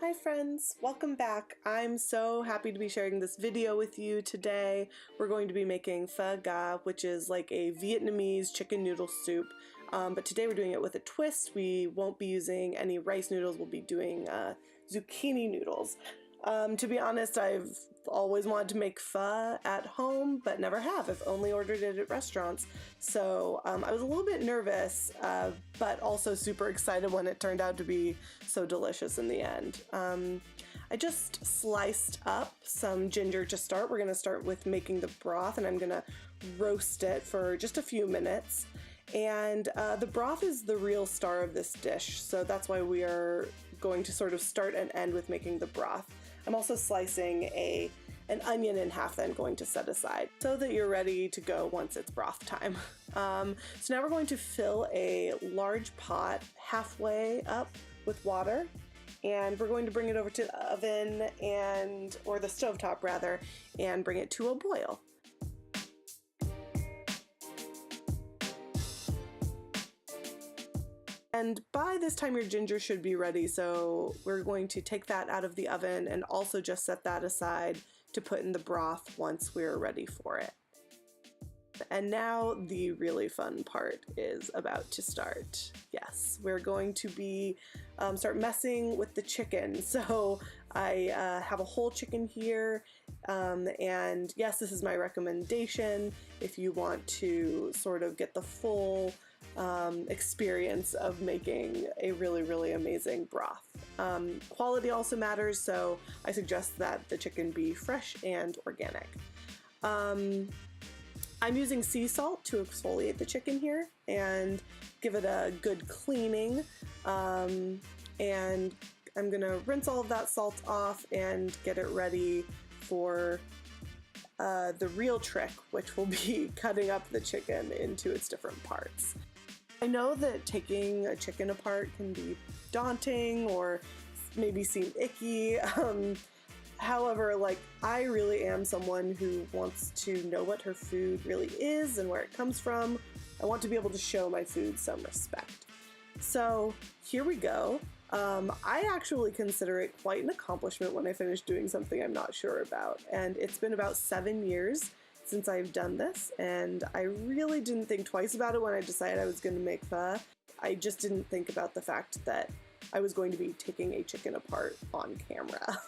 Hi friends, welcome back. I'm so happy to be sharing this video with you today. We're going to be making Pho Ga, which is like a Vietnamese chicken noodle soup. But today we're doing it with a twist. We won't be using any rice noodles, we'll be doing zucchini noodles. To be honest, I've always wanted to make pho at home, but never have. I've only ordered it at restaurants. So I was a little bit nervous, but also super excited when it turned out to be so delicious in the end. I just sliced up some ginger to start. We're going to start with making the broth, and I'm going to roast it for just a few minutes. And the broth is the real star of this dish, so that's why we are going to sort of start and end with making the broth. I'm also slicing an onion in half that I'm going to set aside so that you're ready to go once it's broth time. So now we're going to fill a large pot halfway up with water, and we're going to bring it over to the oven or the stovetop rather, and bring it to a boil. And by this time your ginger should be ready, so we're going to take that out of the oven and also just set that aside to put in the broth once we're ready for it. And now the really fun part is about to start. Yes, we're going to be start messing with the chicken. So I have a whole chicken here, and yes, this is my recommendation if you want to sort of get the full experience of making a really amazing broth. Quality also matters, so I suggest that the chicken be fresh and organic. I'm using sea salt to exfoliate the chicken here and give it a good cleaning, and I'm gonna rinse all of that salt off and get it ready for the real trick, which will be cutting up the chicken into its different parts. I know that taking a chicken apart can be daunting or maybe seem icky. However, like, I really am someone who wants to know what her food really is and where it comes from. I want to be able to show my food some respect. So here we go. I actually consider it quite an accomplishment when I finish doing something I'm not sure about. And it's been about 7 years since I've done this, and I really didn't think twice about it when I decided I was going to make pho. I just didn't think about the fact that I was going to be taking a chicken apart on camera.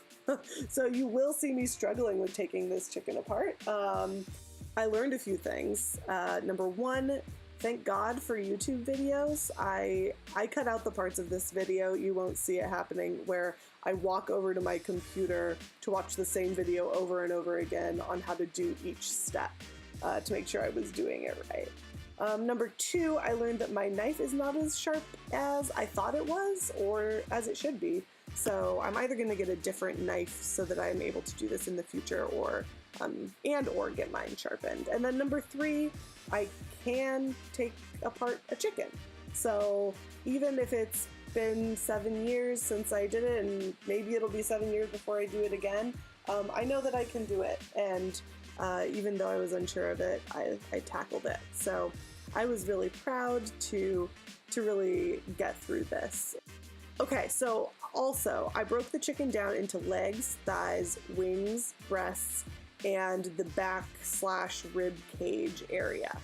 So you will see me struggling with taking this chicken apart. I learned a few things. Number one, thank God for YouTube videos. I cut out the parts of this video, you won't see it happening, where I walk over to my computer to watch the same video over and over again on how to do each step to make sure I was doing it right. Number two, I learned that my knife is not as sharp as I thought it was, or as it should be. So I'm either going to get a different knife so that I'm able to do this in the future, or get mine sharpened. And then number three, I can take apart a chicken. So even if it's been 7 years since I did it, and maybe it'll be 7 years before I do it again, I know that I can do it. And even though I was unsure of it, I tackled it. So I was really proud to really get through this. Okay, so also I broke the chicken down into legs, thighs, wings, breasts, and the back/rib cage area.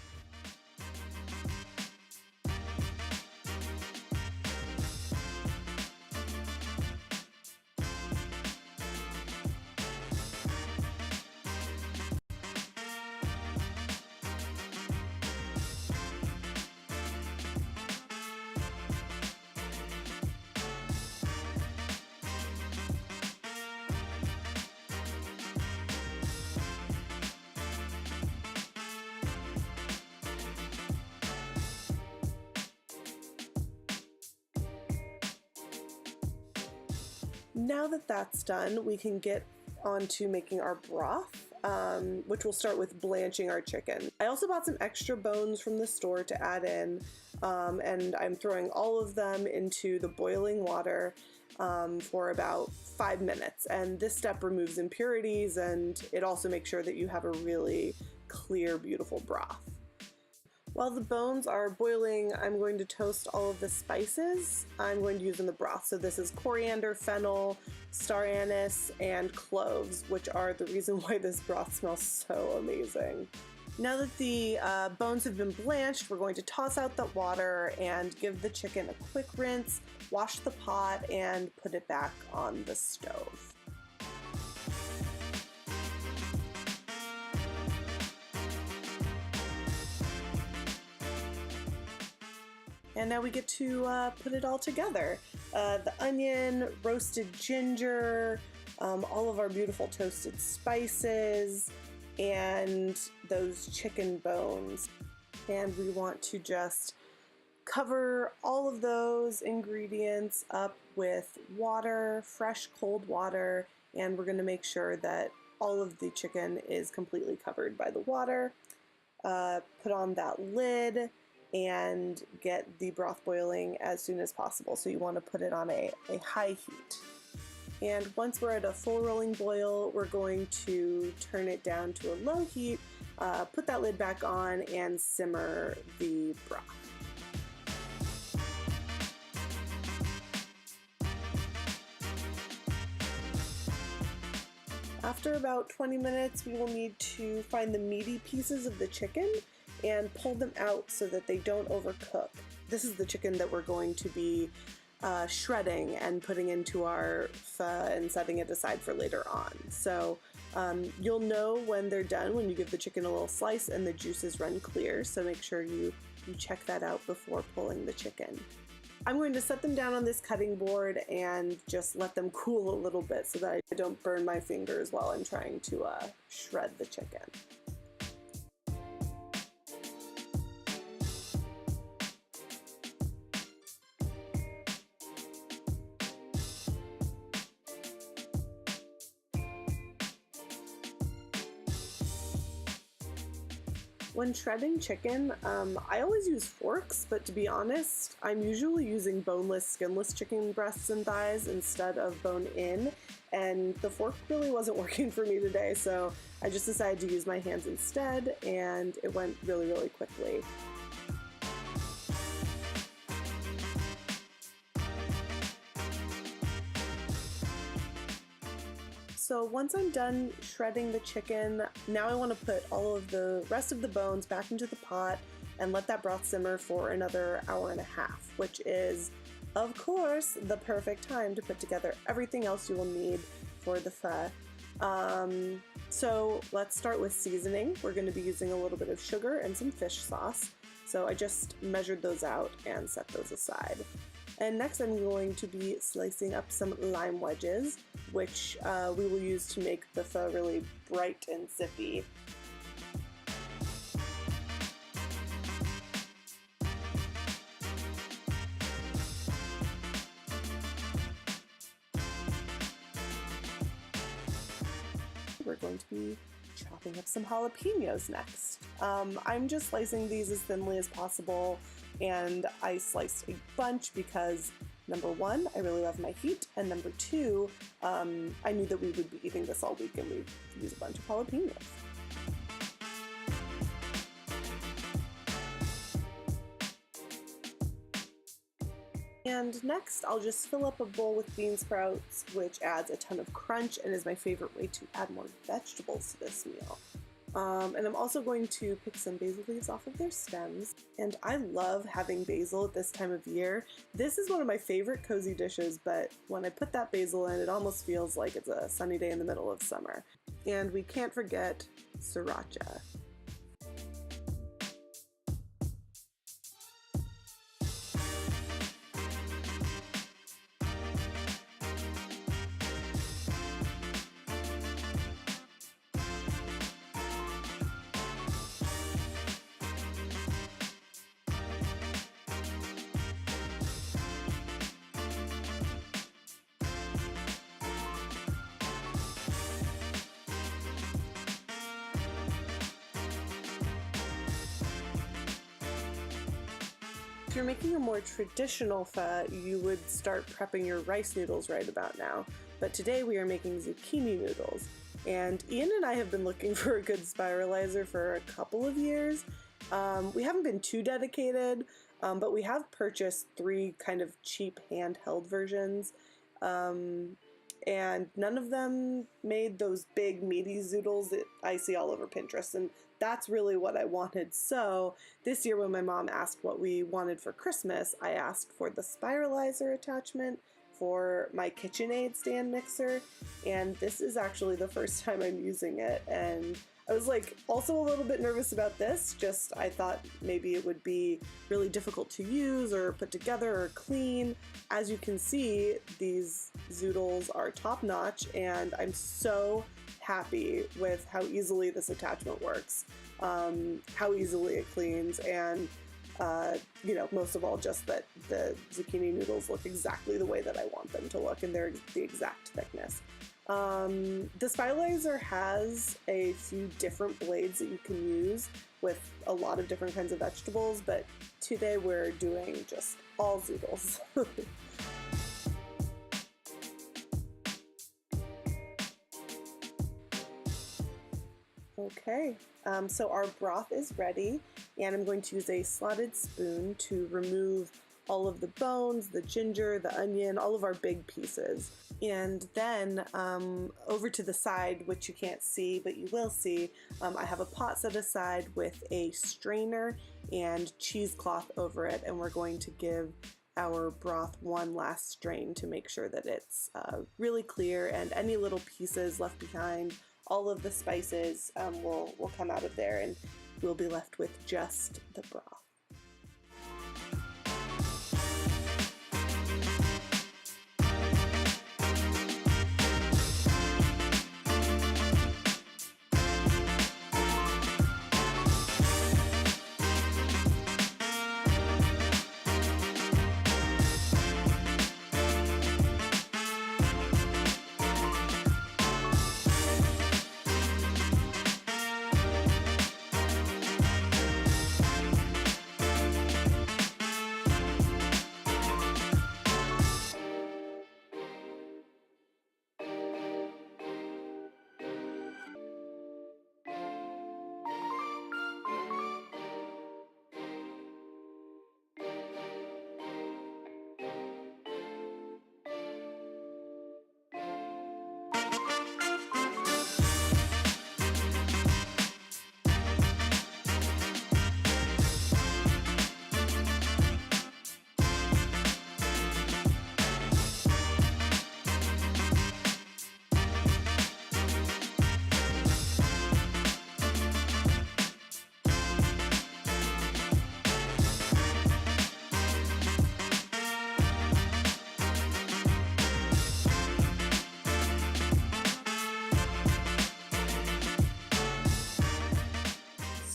Now that that's done, we can get on to making our broth, which will start with blanching our chicken. I also bought some extra bones from the store to add in, and I'm throwing all of them into the boiling water for about 5 minutes. And this step removes impurities, and it also makes sure that you have a really clear, beautiful broth. While the bones are boiling, I'm going to toast all of the spices I'm going to use in the broth. So this is coriander, fennel, star anise, and cloves, which are the reason why this broth smells so amazing. Now that the bones have been blanched, we're going to toss out the water and give the chicken a quick rinse, wash the pot, and put it back on the stove. And now we get to put it all together. The onion, roasted ginger, all of our beautiful toasted spices, and those chicken bones. And we want to just cover all of those ingredients up with water, fresh cold water, and we're going to make sure that all of the chicken is completely covered by the water. Put on that lid and get the broth boiling as soon as possible. So you want to put it on a high heat. And once we're at a full rolling boil, we're going to turn it down to a low heat, put that lid back on, and simmer the broth. After about 20 minutes, we will need to find the meaty pieces of the chicken and pull them out so that they don't overcook. This is the chicken that we're going to be shredding and putting into our pho and setting it aside for later on. So you'll know when they're done when you give the chicken a little slice and the juices run clear, so make sure you check that out before pulling the chicken. I'm going to set them down on this cutting board and just let them cool a little bit so that I don't burn my fingers while I'm trying to shred the chicken. When shredding chicken, I always use forks, but to be honest, I'm usually using boneless, skinless chicken breasts and thighs instead of bone-in, and the fork really wasn't working for me today, so I just decided to use my hands instead, and it went really, really quickly. So once I'm done shredding the chicken, now I want to put all of the rest of the bones back into the pot and let that broth simmer for another hour and a half, which is, of course, the perfect time to put together everything else you will need for the pho. So let's start with seasoning. We're going to be using a little bit of sugar and some fish sauce. So I just measured those out and set those aside. And next I'm going to be slicing up some lime wedges, which we will use to make the pho really bright and zippy. We're going to be chopping up some jalapenos next. I'm just slicing these as thinly as possible, and I sliced a bunch because number one, I really love my heat, and number two, I knew that we would be eating this all week and we'd use a bunch of jalapenos. And next, I'll just fill up a bowl with bean sprouts, which adds a ton of crunch and is my favorite way to add more vegetables to this meal. And I'm also going to pick some basil leaves off of their stems. And I love having basil at this time of year. This is one of my favorite cozy dishes, but when I put that basil in, it almost feels like it's a sunny day in the middle of summer. And we can't forget sriracha. If you're making a more traditional pho, you would start prepping your rice noodles right about now. But today we are making zucchini noodles. And Ian and I have been looking for a good spiralizer for a couple of years, We haven't been too dedicated, but we have purchased 3 kind of cheap handheld versions, and none of them made those big meaty zoodles that I see all over Pinterest, and that's really what I wanted. So this year when my mom asked what we wanted for Christmas, I asked for the spiralizer attachment for my KitchenAid stand mixer, and this is actually the first time I'm using it, and I was like also a little bit nervous about this, just I thought maybe it would be really difficult to use or put together or clean. As you can see, these zoodles are top notch, and I'm so happy with how easily this attachment works, how easily it cleans, and you know, most of all, just that the zucchini noodles look exactly the way that I want them to look, and they're the exact thickness. The spiralizer has a few different blades that you can use with a lot of different kinds of vegetables, but today we're doing just all zoodles. Okay, so our broth is ready, and I'm going to use a slotted spoon to remove all of the bones, the ginger, the onion, all of our big pieces. And then over to the side, which you can't see, but you will see, I have a pot set aside with a strainer and cheesecloth over it, and we're going to give our broth one last strain to make sure that it's really clear, and any little pieces left behind, all of the spices will come out of there, and we'll be left with just the broth.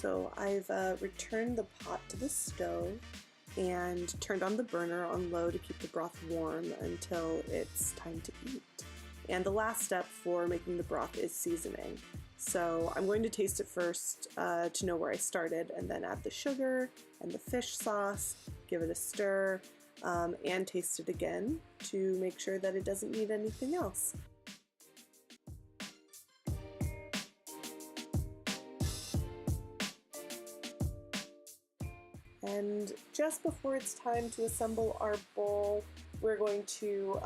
So I've returned the pot to the stove and turned on the burner on low to keep the broth warm until it's time to eat. And the last step for making the broth is seasoning. So I'm going to taste it first to know where I started, and then add the sugar and the fish sauce, give it a stir, and taste it again to make sure that it doesn't need anything else. And just before it's time to assemble our bowl, we're going to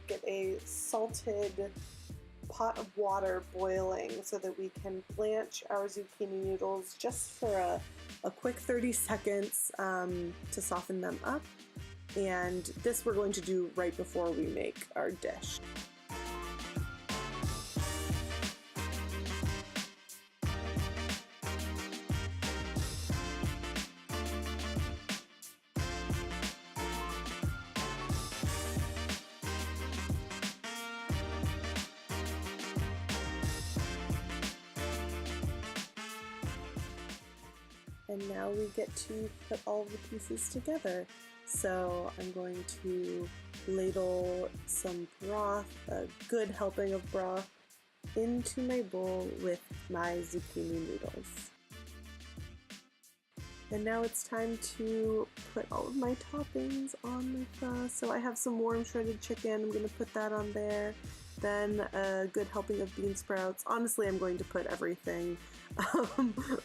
get a salted pot of water boiling so that we can blanch our zucchini noodles just for a quick 30 seconds to soften them up. And this we're going to do right before we make our dish. And now we get to put all the pieces together. So I'm going to ladle some broth, a good helping of broth, into my bowl with my zucchini noodles. And now it's time to put all of my toppings on my pho. So I have some warm shredded chicken, I'm going to put that on there. then a good helping of bean sprouts. Honestly, I'm going to put everything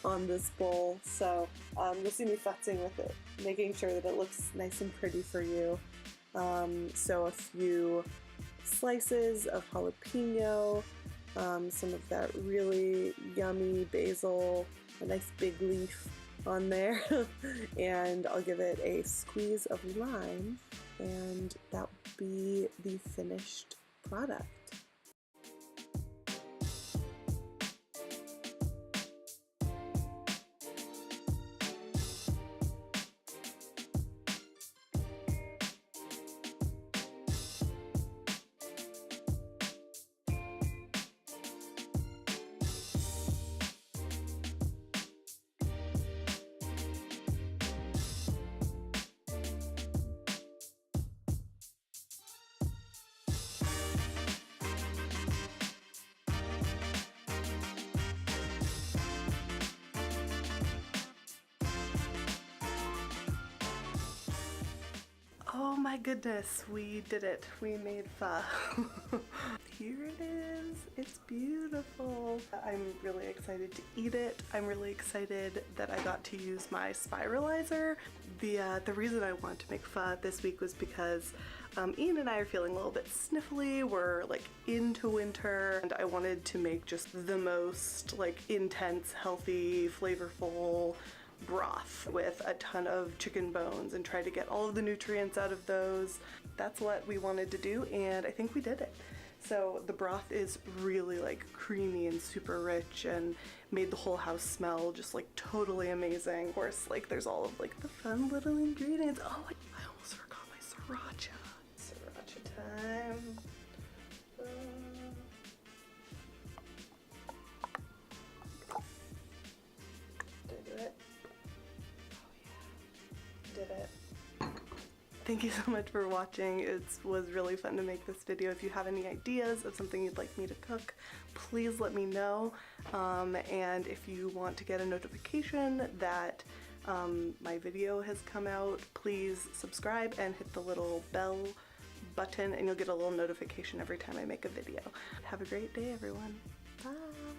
on this bowl, so you'll see me futzing with it, making sure that it looks nice and pretty for you. So a few slices of jalapeno, some of that really yummy basil, a nice big leaf on there, and I'll give it a squeeze of lime, and that will be the finished product. Oh my goodness, we did it. We made pho. Here it is. It's beautiful. I'm really excited to eat it. I'm really excited that I got to use my spiralizer. The reason I wanted to make pho this week was because Ian and I are feeling a little bit sniffly. We're like into winter, and I wanted to make just the most like intense, healthy, flavorful broth with a ton of chicken bones and try to get all of the nutrients out of those. That's what we wanted to do, and I think we did it. So the broth is really like creamy and super rich and made the whole house smell just like totally amazing. Of course, like there's all of like the fun little ingredients. Oh, I almost forgot my sriracha. Sriracha time. Did I do it? Did it. Thank you so much for watching. It was really fun to make this video. If you have any ideas of something you'd like me to cook, please let me know. And if you want to get a notification that my video has come out, please subscribe and hit the little bell button and you'll get a little notification every time I make a video. Have a great day, everyone. Bye!